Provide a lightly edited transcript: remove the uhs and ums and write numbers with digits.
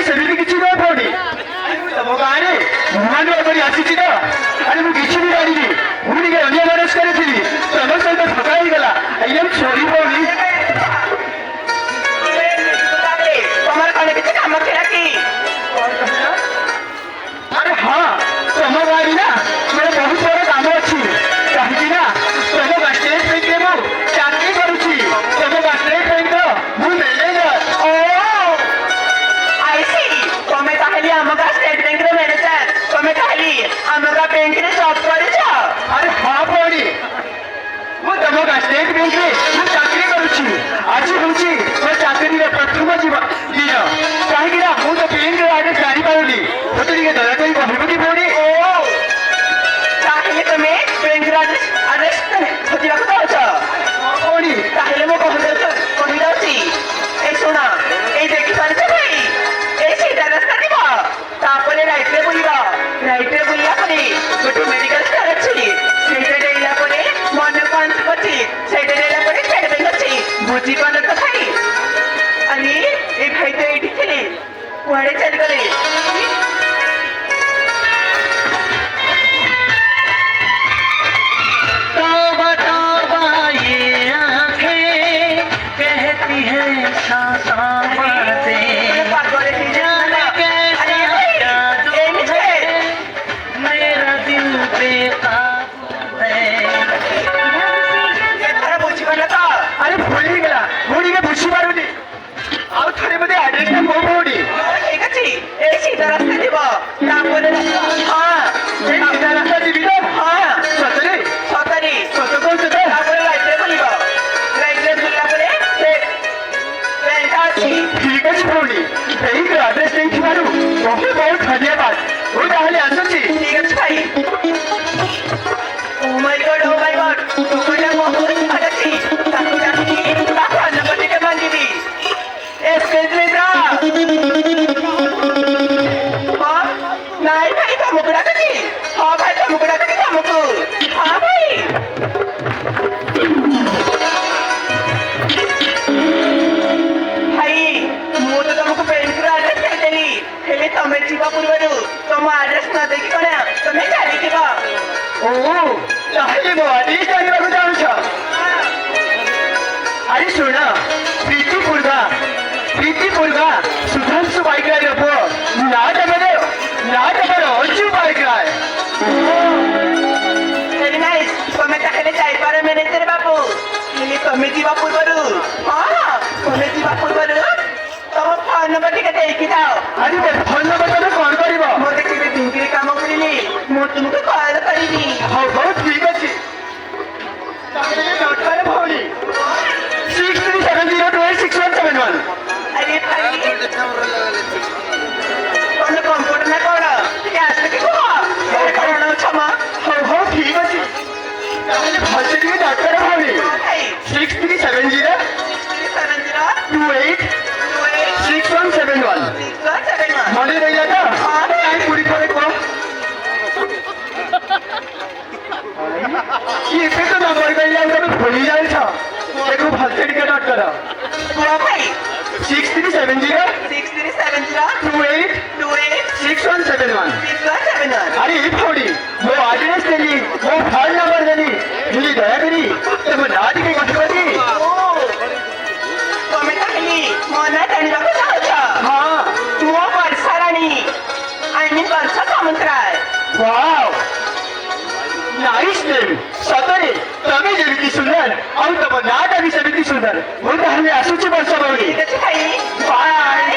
ନାଇଁ ସେମିତି କିଛି ନୁହଁ ଭଉଣୀ। ତମ ଗାଁରେ ନୂଆ ନୂଆ କରି ଆସିଛି ତ। ଆରେ ମୁଁ କିଛି ବି ଜାଣିନି, ମୁଁ ଟିକେ ଅନ୍ୟ ମନସ୍କରେ ଥିଲି, ତମ ସହିତ ଧୋକା ହେଇଗଲା। ଆଜ୍ଞା ସରି ଭଉଣୀ। ତମର କଣ କିଛି କାମ ଥିଲା କି? ଆରେ ହଁ, ତମ ଗାଁରେ ନା ମୋର ବହୁତ ବଡ କାମ ଅଛି। କାହିଁକି ନା ତମ ଷ୍ଟେଟ୍ ବ୍ୟାଙ୍କରେ ମୁଁ ଚାକିରି କରୁଛି। ତମ ଷ୍ଟେଟ୍ ବ୍ୟାଙ୍କର ମୁଁ ମ୍ୟାନେଜର। ତମେ ତାହେଲେ ଆମ ଗାଁ ଷ୍ଟେଟ୍ ବ୍ୟାଙ୍କର ମ୍ୟାନେଜର। ତମେ ତାହେଲେ ଆମ ଗାଁ ବ୍ୟାଙ୍କରେ ଜବ୍ କରୁଛ? ଆରେ ହଁ ଭଉଣୀ, ମୁଁ ତମ ଷ୍ଟେଟ୍ ବ୍ୟାଙ୍କରେ ମୁଁ ଚାକିରି କରୁଛି। ଆଜି ହେଉଛି ମୋ ଚାକିରିର ପ୍ରଥମ ଦିନ। କାହିଁକି ନା ମୁଁ ତ ବ୍ୟାଙ୍କର ଆଡ୍ରେସ୍ ଜାଣିପାରୁନି। ମୋତେ ଟିକେ ଦୟାକରି କହିବ କି ଭଉଣୀ? ତାହେଲେ ତମେ ବ୍ୟାଙ୍କର ଆଡ୍ରେସ୍ ଖୋଜିବାକୁ ଚାହୁଁଛ? ଭଉଣୀ ତାହେଲେ ମୁଁ କହିଯାଉଛି, ଏଇ ଶୁଣ, ଏଇ ଦେଖିପାରୁଛ ଭାଇ, ଏଇ ସିଧା ରାସ୍ତା ଯିବ, ତାପରେ ରାଇଟ୍ରେ ବୁଲିବ। ରାଇଟ୍ରେ ବୁଲିଲା ପରେ ଗୋଟେ ମେଡିକାଲ ଷ୍ଟୋର ଅଛି, ସେଇଟା ଡେଇଲା ପରେ ମନେ ପଞ୍ଚ ଅଛି, ସେଇଟା ଡେଇଲା ପରେ ଷ୍ଟେଟ୍ ବ୍ୟାଙ୍କ ଅଛି। ବୁଝିପାରୁନ ତ ଭାଇ? ଆରେ ଏ ଭାଇ ତ ଏଇଠି ଥିଲେ, କୁଆଡେ ଚାଲିଗଲେ? ଆରେ ଭୁଲ ହେଇଗଲା, ମୁଁ ଟିକେ ବୁଝିପାରୁନି। ଆଉ ଥରେ ମୋତେ ଆଡ୍ରେସଟା କୁହ ଭଉଣୀ। ଠିକ ଅଛି, ଏଇ ସିଧା ରାସ୍ତା ଯିବ, ତାପରେ ଏଇ ସିଧା ରାସ୍ତା ଯିବି ତ? ସତରେ? ସତରୀ ସତ କହୁଛ ତ? ତାପରେ ରାଇଟ୍ରେ ବୁଲିବ। ରାଇଟ୍ରେ ବୁଲିଲା ପରେ ବ୍ୟାଙ୍କ ଅଛି। ଠିକ ଅଛି ଭଉଣୀ, ବ୍ୟାଙ୍କର ଆଡ୍ରେସ ଦେଇଥିବାରୁ ବହୁତ ବହୁତ ଧନ୍ୟବାଦ। ମୁଁ ତାହେଲେ ଆସୁଛି। ଠିକ ଅଛି ଭାଇ। ଓ ମାଇ ଗଡ୍, ଲୋକଟା ବହୁତ ସ୍ମାର୍ଟ ଅଛି। ତାକୁ ଡାକିକି ତା ଫୋନ୍ ନମ୍ବର ଟିକେ ମାଗିବି। ନାଇଁ ଭାଇ, ତମକୁ ଡାକୁଛି। ହଁ ଭାଇ, ତମକୁ ଡାକୁଛି, ତମକୁ। ହଁ ଭାଇ। ଭାଇ, ମୁଁ ତ ତମକୁ ବ୍ୟାଙ୍କର ଆଡ୍ରେସ୍ ଦେଇଦେଲି, ହେଲେ ତମେ ଯିବା ପୂର୍ବରୁ ତମ ଆଡ୍ରେସ୍ ନ ଦେଇକି କଣ ତମେ ଚାଲିଯିବ? ତାହେଲେ ମୋ ଆଡ୍ରେସ ଜାଣିବାକୁ ଚାହୁଁଛ? ଆରେ ଶୁଣ, ପ୍ରୀତି ପୂର୍ବା ସୁଧାଂଶୁ ବାଇକରାୟର ପୁଅ। ନାଟା ମୋର ଅଞ୍ଜୁ ବାଇକରାୟ। Very nice. ତମେ ତାହେଲେ ଯାଇପାର ମ୍ୟାନେଜର ବାବୁ, ହେଲେ ତମେ ଯିବା ପୂର୍ବରୁ ତମେ ଯିବା ପୂର୍ବରୁ ତମ ଫୋନ୍ ନମ୍ବର ଟିକେ ଦେଇକି ଯାଅ। ଆରେ ଫୋନ୍ ନମ୍ବର ତମେ କଣ କରିବ? ମୋତେ କେବେ ବ୍ୟାଙ୍କରେ କାମ କରିଲି, ମୁଁ ତୁମକୁ କଲ୍ କରିବି। ହଉ ଠିକ ଅଛି। ତାହେଲେ note କର ଭଉଣୀ, 6370286171। ଆରେ ଭାଇ, କଣ କମ୍ପ୍ୟୁଟର ନା କଣ? ଟିକେ ଆସିଲେ କି କୁହ। କଣ କ୍ଷମା? ହଉ ଠିକ ଅଛି। ତାହେଲେ ଭଲସେ ଟିକେ note କର ଭଉଣୀ, 6370286171। ମନେ ରହିଲା ତ? କାହିଁ ପୁଣି ଥରେ କୁହ। ଏବେ ତ ନମ୍ବର କହିଲେ ଆଉ ତମେ ଭୁଲି ଯାଉଛ। ଦେଖୁ ଭଲସେ ଟିକେ note କର, 6370286171। ଆରେ ଏ ଭଉଣୀ, ମୋ ଆଡ୍ରେସ ଦେଲି, ମୋ ଫୋନ୍ ନମ୍ବର ଦେଲି, ହେଲେ ଦୟାକରି ତମ ନାଁ ଟିକେ କହିବ କି? ତମେ ତାହେଲେ ମୋ ନାଁ ଜାଣିବାକୁ ଚାହୁଁଛ? ହଁ। ମୁଁ ବର୍ଷା ରାଣୀ, ବର୍ଷା ସାମନ୍ତରାୟ। Wow, nice name. ସତରେ ତମେ ଯେମିତି ସୁନ୍ଦର, ଆଉ ତମ ନାଁଟା ବି ସେମିତି ସୁନ୍ଦର। ମୁଁ ତାହେଲେ ଆସୁଛି ବର୍ଷା ଭଉଣୀ। ଠିକ ଅଛି ଭାଇ, ବାଏ।